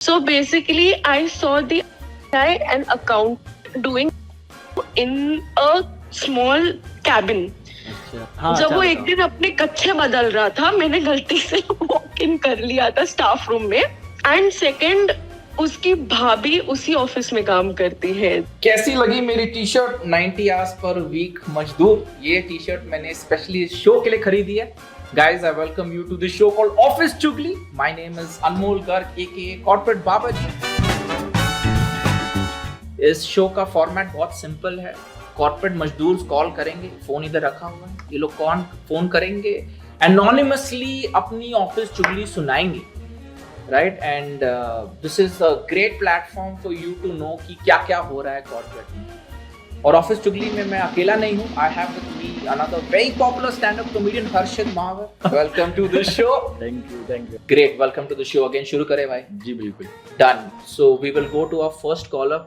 So basically, I saw the guy and account doing in a small cabin. हाँ, जब वो अच्छा एक बताओ। दिन अपने कच्छे बदल रहा था, मैंने गलती से वॉक इन कर लिया था स्टाफ रूम में. एंड सेकंड, उसकी भाभी उसी ऑफिस में काम करती है. कैसी लगी मेरी टी शर्ट 90 आवर्स पर वीक मजदूर? ये टी शर्ट मैंने स्पेशली इस शो के लिए खरीदी है. Guys, I welcome you to this show called Office Chugli. My name is Anmol Garg, aka Corporate Baba जी. इस शो का फॉर्मेट बहुत सिंपल है. कॉर्पोरेट मजदूर कॉल करेंगे, फोन इधर रखा हुआ है, ये लोग कौन फोन करेंगे, एनोनिमसली अपनी ऑफिस चुगली सुनाएंगे, right? And this is a great platform for you to know कि क्या क्या हो रहा है कॉर्पोरेट में. और ऑफिस चुगली में मैं अकेला नहीं हूँ. I have with me another very popular stand up comedian Harshad Mahawar. Welcome to the show. Thank you. Great, welcome to the show again. शुरू करें भाई? जी बिल्कुल. Done. So we will go to our first caller.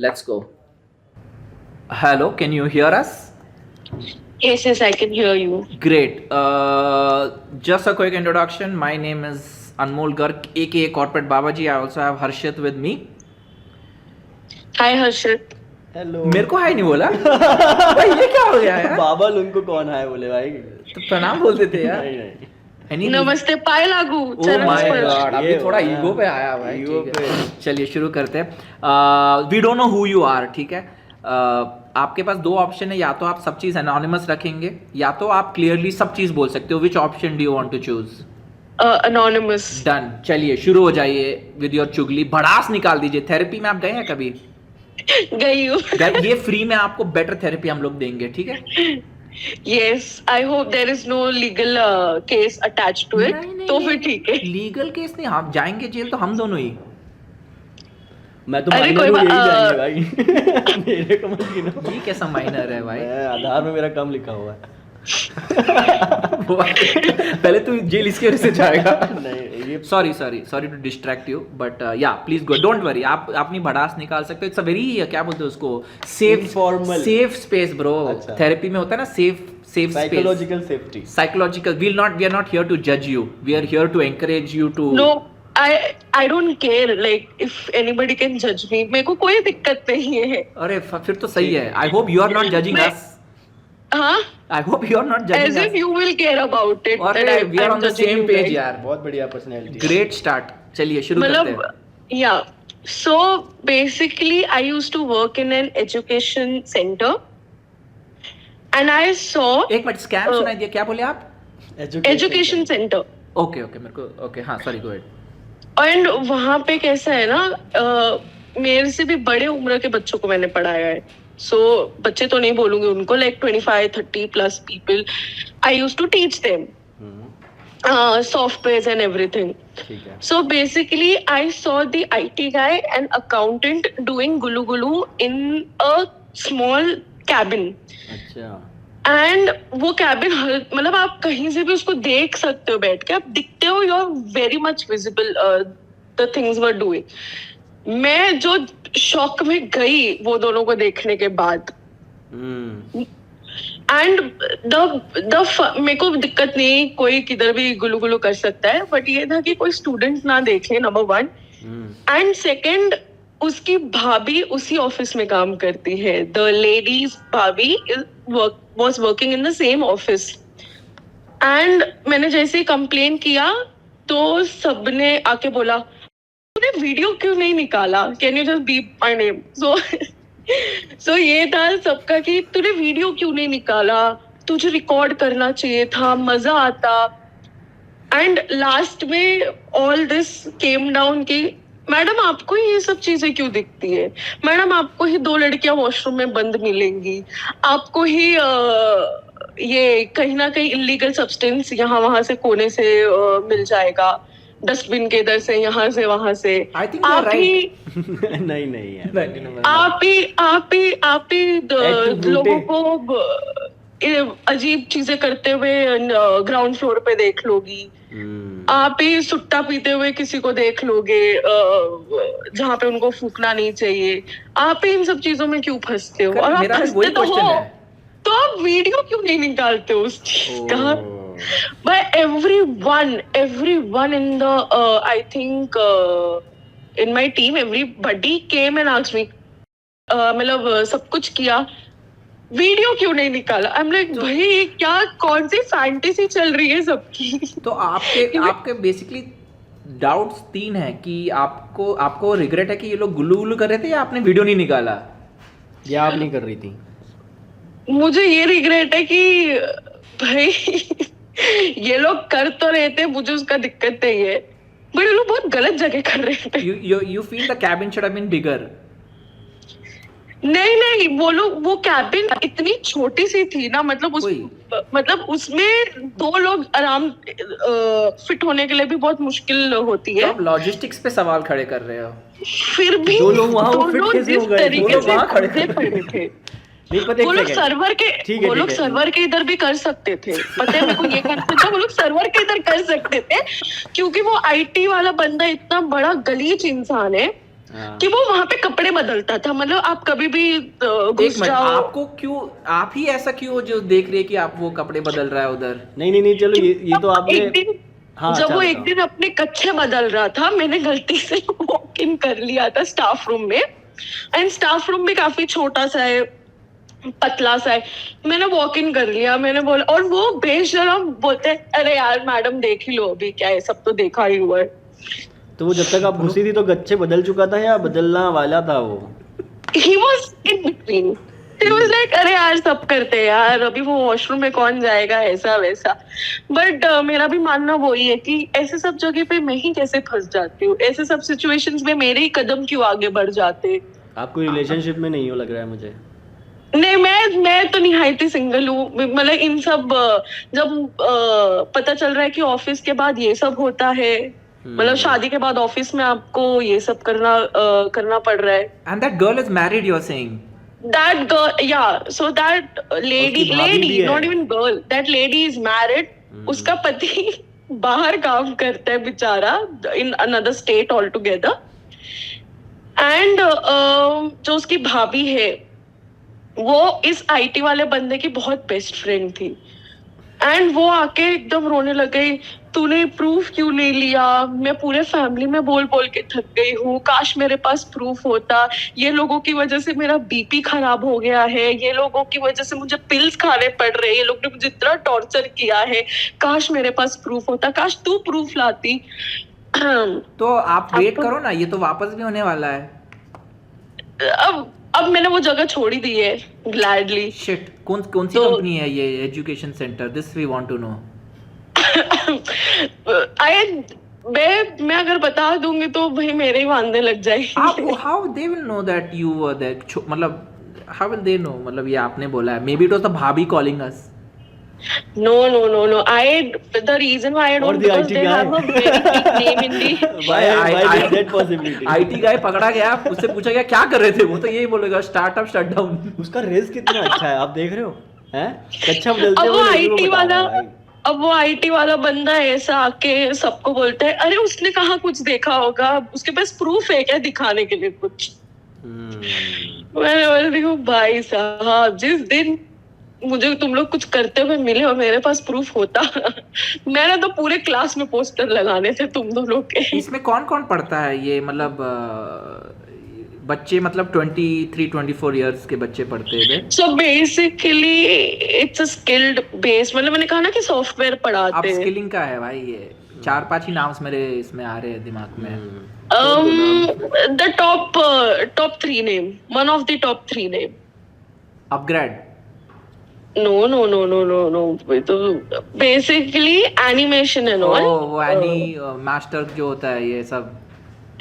Let's go. Hello, can you hear us? Yes, I can hear you. Great. Just a quick introduction. My name is Anmol Garg, aka Corporate Babaji. I also have Harshit with me. Hi Harshit. Hello. मेरे को हाय नहीं बोला. भाई ये क्या हो गया यार? बाबा उनको कौन है बोले भाई? तो प्रणाम बोल देते यार. नहीं. Any- नमस्ते पाए लागू. Oh चरण my स्पर्श. God, अभी ये थोड़ा हो गया. ईगो पे आया भाई. ईगो ठीक है. पे. चलिए शुरू करते हैं. We don't know who you are. ठीक है. आपके पास दो ऑप्शन है. या तो आप सब चीज एनोनिमस रखेंगे, या तो आप क्लियरली सब चीज बोल सकते हो. Which option do you want to choose? Anonymous. Done. चलिए शुरू हो जाइए विद योर चुगली. भड़ास निकाल दीजिए. थेरेपी में आप गए हैं कभी? गई हूँ. ये फ्री में आपको बेटर थेरेपी हम लोग देंगे. ठीक है. Yes, I hope there is no legal case attached to it. तो फिर ठीक है. लीगल केस नहीं, हम जाएंगे जेल तो हम दोनों ही. मैं तो अरे माइनर कोई हूँ, यही बा- जाएंगे भाई. मेरे को मत गिनो. ये कैसा माइनर है भाई? मैं आधार में मेरा कम लिखा हुआ है. पहले तू जेल इसकी वजह से जाएगा. नहीं ये sorry to distract you, but yeah please go. Don't worry, आप अपनी भड़ास निकाल सकते हो. इट्स अ वेरी क्या बोलते हैं उसको, Informal. Safe space bro. अच्छा. थेरेपी में होता है ना safe space. Psychological safety. Psychological. We are not here to जज you. We are here to encourage you to. No, I don't care. Like if anybody can judge me, मेरे को कोई दिक्कत नहीं है. अरे फिर तो सही है. I hope you are not judging मैं- अस. हाँ? I hope you are not As judging if us. you will care about it. अरे that we are I'm on the judging same you page guys. यार. बहुत बढ़िया personality. Great start. चलिए शुरू करते हैं. मतलब yeah. So basically, I used to work in an education center, and I saw एक मिनट. स्कैम सुनाई दिया. क्या बोले आप? education center. ओके मेरे को. ओके हाँ, सॉरी, गो अहेड. एंड वहां पे कैसा है ना, मेरे से भी बड़े उम्र के बच्चों को मैंने पढ़ाया है. सो बच्चे तो नहीं बोलूंगी उनको, like 25-30 plus people I use to teach them software and everything. ठीक है. So basically, I saw the IT guy and accountant doing gulu gulu in a small cabin. अच्छा. एंड वो कैबिन मतलब आप कहीं से भी उसको देख सकते हो बैठ के. आप दिखते हो, you are very much visible the things we're doing. मैं जो शॉक में गई वो दोनों को देखने के बाद. एंड मेरे को दिक्कत नहीं, कोई किधर भी गुलू गुलू कर सकता है, बट ये था कि कोई स्टूडेंट ना देखे, नंबर 1. एंड सेकेंड, उसकी भाभी उसी ऑफिस में काम करती है. द लेडीज भाभी was working in the same office. And मैंने जैसे ही कंप्लेन किया तो सबने आके बोला, तूने वीडियो क्यों नहीं निकाला, can you just beep my name. So ये था सबका कि तूने वीडियो क्यों नहीं निकाला, तुझे रिकॉर्ड करना चाहिए था, मजा आता. एंड लास्ट में ऑल दिस केम डाउन कि मैडम आपको ही ये सब चीजें क्यों दिखती है, मैडम आपको ही 2 लड़कियां वॉशरूम में बंद मिलेंगी, आपको ही ये कहीं ना कहीं इलीगल सब्सटेंस यहाँ वहां से कोने से मिल जाएगा, डस्टबिन के इधर से, यहाँ से वहां से. I think you are आप ही नहीं है. आप ही लोगों को अजीब चीजें करते हुए ग्राउंड फ्लोर पे देख लोगी. आप ही सुट्टा पीते हुए किसी को देख लोगे जहाँ पे उनको फूकना नहीं चाहिए. आप ही इन सब चीजों में क्यों फंसते हो, और आप मेरा भी फंसते वही तो क्वेश्चन हो, है. तो आप वीडियो क्यों नहीं निकालते हो उस चीज का. But everyone in the I think in my team, everybody came and asked me, मतलब सब कुछ किया, वीडियो क्यों नहीं निकाला? I'm like, भाई क्या कौन सी फैंटेसी चल रही है सबकी? तो आपके बेसिकली डाउट्स 3 हैं कि आपको रिग्रेट है कि ये लोग गुल्लू कर रहे थे, या आपने वीडियो नहीं निकाला, या आप नहीं कर रही थी? मुझे ये रिग्रेट है कि भाई ये लोग कर तो रहे थे, मुझे उसका दिक्कत नहीं है, बट ये लोग बहुत गलत जगह कर रहे थे। you feel the cabin should have been bigger? नहीं, वो कैबिन इतनी छोटी सी थी ना, मतलब उसमें 2 लोग आराम फिट होने के लिए भी बहुत मुश्किल होती है। तो आप लॉजिस्टिक्स पे सवाल खड़े कर रहे हो। फिर भी 2 लोग वहाँ दो फिट लोग कैसे जिस हो गए? तरीके 2 लोग से वहाँ खड़े फंसे पड़े थे, नहीं पता। वो लोग सर्वर के इधर भी कर सकते थे, पता है मेरे को ये करना था, वो लोग सर्वर के इधर कर सकते थे, क्योंकि वो आईटी वाला बंदा इतना बड़ा गलीच इंसान है कि वो वहां पे कपड़े बदलता था। मतलब आप कभी भी घुस जाओ। आपको क्यों, आप ही ऐसा क्यों जो देख रहे हैं कि आप वो कपड़े बदल रहा है उधर? नहीं चलो, ये तो आपने जब वो एक दिन अपने कच्छे बदल रहा था, मैंने गलती से वॉक इन कर लिया था स्टाफ रूम में, एंड स्टाफ रूम भी काफी छोटा सा है, पतला सा है। मैंने वॉक इन कर लिया, मैंने बोला, और वो बेशरम बोलते अरे यार मैडम देख ही लो अभी क्या है, सब तो देखा ही हुआ है। तो वो जब तक आप घुसी थी तो गच्चे बदल चुका था या बदलना वाला था वो? He was in between. He was like, अरे यार सब करते हैं यार, अभी वो वॉशरूम में कौन जाएगा, ऐसा वैसा। बट मेरा भी मानना वही है कि ऐसे सब जगह पे मैं ही कैसे फंस जाती हूँ, ऐसे सब सिचुएशंस में मेरे ही कदम क्यों आगे बढ़ जाते। आप कोई रिलेशनशिप में नहीं हो लग रहा है मुझे। नहीं, मैं तो निहायती सिंगल हूँ। मतलब इन सब जब पता चल रहा है कि ऑफिस के बाद ये सब होता है, मतलब शादी के बाद ऑफिस में आपको ये सब करना पड़ रहा है। And that girl is married, you're saying? That girl, yeah. So that lady, not even girl. That lady is married. उसका पति बाहर काम करता है बेचारा, in another state altogether. And जो उसकी भाभी है, वो इस आईटी वाले बंदे की बहुत बेस्ट फ्रेंड थी, एंड वो आके एकदम रोने लग गई, तूने प्रूफ क्यों नहीं लिया, मैं पूरे फैमिली में बोल बोल के थक गई हूँ, काश मेरे पास प्रूफ होता, ये लोगों की वजह से मेरा बीपी खराब हो गया है, ये लोगों की वजह से मुझे पिल्स खाने पड़ रहे हैं, ये लोग ने मुझे इतना टॉर्चर किया है, काश मेरे पास प्रूफ होता, काश तू प्रूफ लाती। तो आप वेट करो ना, ये तो वापस भी होने वाला है। अब मैंने वो जगह छोड़ ही दी है ग्लैडली। शिट, कौन सी कंपनी है ये education centre? This we want to know. मैं अगर बता दूंगी तो भाई मेरे ही वांदे लग जाएंगे। How they will know that you were there? मतलब हाउ विल दे नो? मतलब ये आपने बोला है, maybe it was the bhabhi calling us. No. The reason why I don't, because they have a very big name in the. Why is that possibility? IT guy पकड़ा गया, उससे पूछा गया क्या कर रहे थे, वो तो यही बोलेगा स्टार्टअप शटडाउन। उसका रेस कितना अच्छा है, आप देख रहे हो हैं? कच्चा बदलते अब वो आईटी वाला बंदा ऐसा आके सबको बोलता है, अरे उसने कहा कुछ देखा होगा, उसके पास प्रूफ है क्या दिखाने के लिए कुछ? मैंने बोल रही हूँ भाई साहब, जिस दिन मुझे तुम लोग कुछ करते हुए मिले और मेरे पास प्रूफ होता, मैंने तो पूरे क्लास में पोस्टर लगाने थे तुम दोनों के। इसमें कौन कौन पढ़ता है ये? मतलब बच्चे, मतलब 23-24 इयर्स के बच्चे पढ़ते हैं? So basically it's a skilled base, मतलब मैंने कहा ना कि सॉफ्टवेयर पढ़ाते हैं। अब स्किलिंग का है भाई, ये 4-5 ही नाम मेरे इसमें आ रहे हैं दिमाग में। The top 3 name, one of the top 3 name. Upgrade? No. तो बेसिकली एनिमेशन एंड ऑल। वो एनी मास्टर जो होता है, ये सब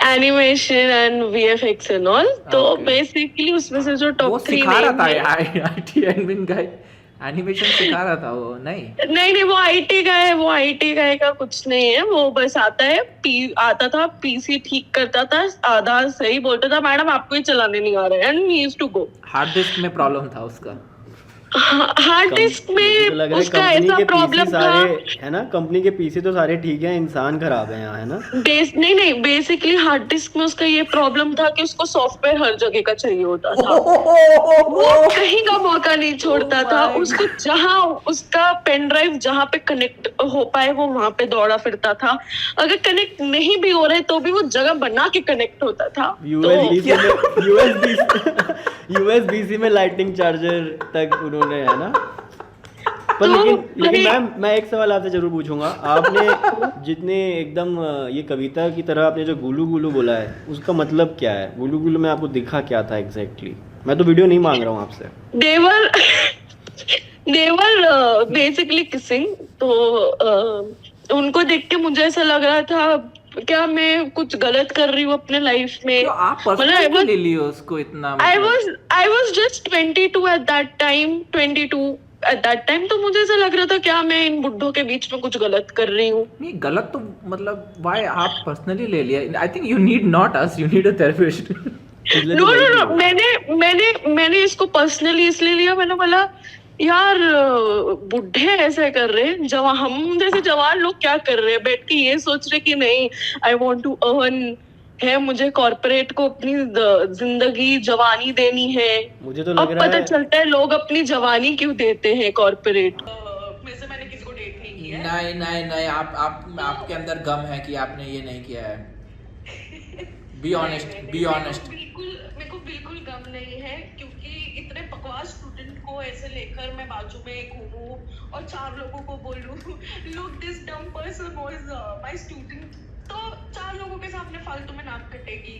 animation and VFX and all. तो बेसिकली उसमें से जो टॉप 3 सिखा रहा था आईटी एडमिन गाय, एनिमेशन सिखा रहा था वो? नहीं, वो आईटी का है, वो आईटी का कुछ नहीं है, वो बस आता था पीसी ठीक करता था, आधा सही बोलता था, मैडम आपको ही चलाने नहीं आ रहा है, and he used to go. Hard disk में प्रॉब्लम था उसका। हार्ड डिस्क मुझे तो लग में रहा है उसका कंपनी ऐसा के प्रॉब्लम पीसी था। सारे है ना, कंपनी के पीसी तो सारे ठीक हैं, इंसान खराब है यहाँ, है ना। नहीं, बेसिकली हार्ड डिस्क में उसका ये प्रॉब्लम था कि उसको सॉफ्टवेयर हर जगह का चाहिए होता था। वो कहीं का मौका नहीं छोड़ता था। उसको जहां उसका पेन ड्राइव जहां पे कनेक्ट हो पाए वो वहां पे दौड़ा फिरता था। अगर कनेक्ट नहीं भी हो रहे तो भी वो जगह बना के कनेक्ट होता था। यूएसबी में लाइटनिंग चार्जर तक उन्होंने, है ना। पर तो लेकिन मैम, मैं एक सवाल आपसे जरूर पूछूंगा। आपने जितने एकदम ये कविता की तरह आपने जो गुलू गुलू बोला है, उसका मतलब क्या है? गुलू गुलू में आपको दिखा क्या था एग्जैक्टली? मैं तो वीडियो नहीं मांग रहा हूँ आपसे। देवर बेसिकली किसिंग। तो उनको देख के मुझे ऐसा लग रहा था क्या मैं कुछ गलत कर रही हूँ अपने लाइफ में। तो आप पर्सनली ले लियो उसको इतना। I was just 22 at that time, 22 at that time। तो मुझे ऐसा लग रहा था क्या मैं इन बुड्ढों के बीच में कुछ गलत कर रही हूँ। नहीं गलत तो मतलब व्हाई आप पर्सनली ले लिया? I think you need not us, you need a therapist. No, मैंने इसको पर्सनली इसलिए लिया। मैंने बोला यार बुढ़े ऐसे कर रहे हैं, हम जैसे जवान लोग क्या कर रहे हैं, बैठ के ये सोच रहे कि नहीं आई वांट टू अर्न है, मुझे कॉर्पोरेट को अपनी जिंदगी जवानी देनी है। मुझे तो लग अब रहा पता है चलता है लोग अपनी जवानी क्यों देते हैं कॉर्पोरेट में से। मैंने किसी को डेट नहीं किया है। नहीं आपके अंदर गम है कि आपने ये नहीं किया है। Be honest. मेरे को बिल्कुल गम नहीं है, क्योंकि इतने बकवास स्टूडेंट को ऐसे लेकर मैं बाजू में घूमूं और 4 लोगों को बोलूं लुक दिस डम पर्सन वाज माय स्टूडेंट, तो 4 लोगों के सामने फालतू में नाक कटेगी।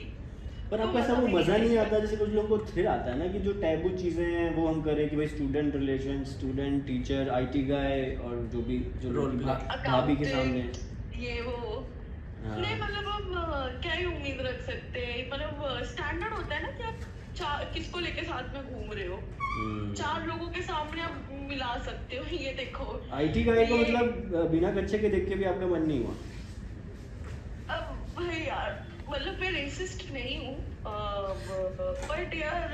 पर आपको ऐसा वो मजा नहीं आता जैसे कुछ लोगों को थ्रिल आता है ना कि जो टैबू चीजें हैं वो हम करें, कि भाई student relation, student teacher, IT guy और जो भी जो रोल भाभी के सामने ये वो नहीं, मतलब अब क्या ही उम्मीद रख सकते हैं। मतलब स्टैंडर्ड होता है ना कि आप किसको लेके साथ में घूम रहे हो। 4 लोगों के सामने आप मिला सकते हो। ये देखो आईटी गाय को मतलब बिना कच्चे के देख के भी आपका मन नहीं हुआ? अब भाई यार, मतलब मैं रेसिस्ट नहीं हूँ, बट यार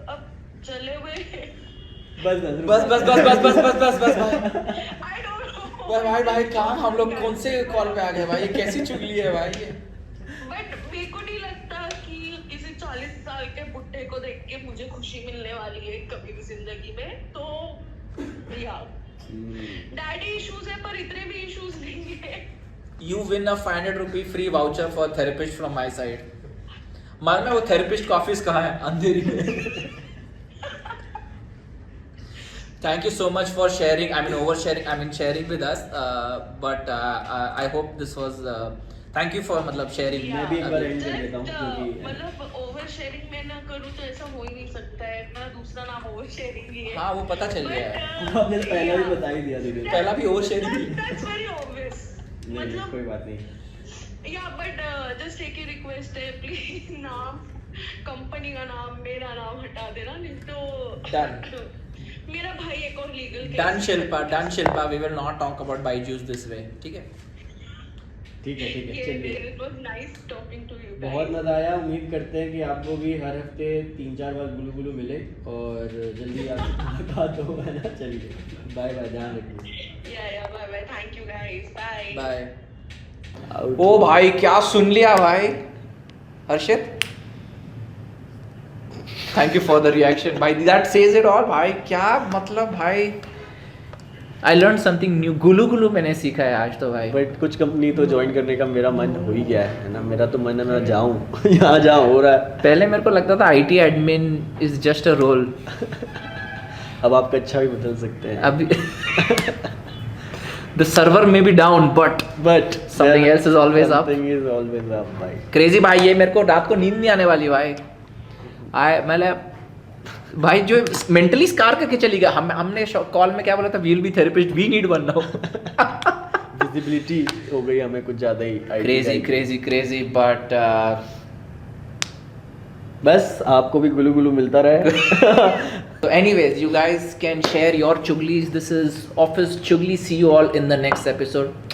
अब चले हुए बस आई डोंट नो भाई कहाँ हम लोग कौन से कॉल पे आ गए भाई? ये कैसी चुगली है भाई ये? बट मेरे को नहीं लगता कि किसी 40 साल के बुड्ढे को देख के मुझे खुशी मिलने वाली है कभी भी जिंदगी में। तो यार डैडी इश्यूज है, पर इतने भी इश्यूज नहीं है। You win a 500 rupee free voucher for therapist from my side. मालूम है वो थेरेपिस्ट का ऑफिस कहाँ है? अंधेरी में। Thank you so much for sharing. Sharing with us. But I hope this was. Thank you for मतलब sharing. मैं भी एक बार एंड कर देता हूँ क्योंकि मतलब ओवर शेयरिंग में ना करूँ तो ऐसा हो ही नहीं सकता है। मेरा दूसरा नाम ओवर शेयरिंग ही है। हाँ वो पता चल गया है। आपने पहला भी बता ही दिया दीदी। पहला भी over sharing he. That's very obvious। नहीं कोई बात नहीं। या बट जस्ट एक ही रिक्वेस्ट है, प्लीज नाम, कंपनी का नाम, मेरा नाम हटा देना, नहीं तो Done. मेरा भाई एक और legal Done Shilpa. We will not talk about Byju's this way. ठीक है? चलिए। It was nice talking to you guys। बहुत मजा आया। उम्मीद करते हैं कि आपको भी हर हफ्ते 3-4 बार गुलू गुलू मिले और जल्दी आपसे मुलाकात हो, है ना। चलिए बाय बाय, ध्यान रखिए। या bye, thank you guys, bye. ओ भाई क्या सुन लिया भाई Harshit? Thank you for the reaction भाई, दैट सेज इट ऑल भाई। क्या मतलब भाई, आई लर्न समथिंग न्यू। गुलू गुलू मैंने सीखा है आज तो भाई। बट कुछ कंपनी तो ज्वाइन करने का मेरा मन हो ही गया है ना। मेरा तो मन है मैं जाऊँ यहाँ जहाँ हो रहा है। पहले मेरे को लगता था IT admin is just a role. अब आप अच्छा भी बदल सकते हैं। अभी the server may be down but something else is always up. Something is always up भाई। क्रेजी भाई, ये मेरे को रात को नींद नहीं आने वाली भाई। मतलब भाई जो मेंटली स्कार करके चली गया। हमने कॉल में क्या बोला था? We'll be therapist, we need one now. Visibility हो गई हमें कुछ ज्यादा ही। क्रेजी बट बस आपको भी गुलू गुलू मिलता रहे। So anyways, you guys can share your chuglis. This is Office Chugli. See you all in the next episode.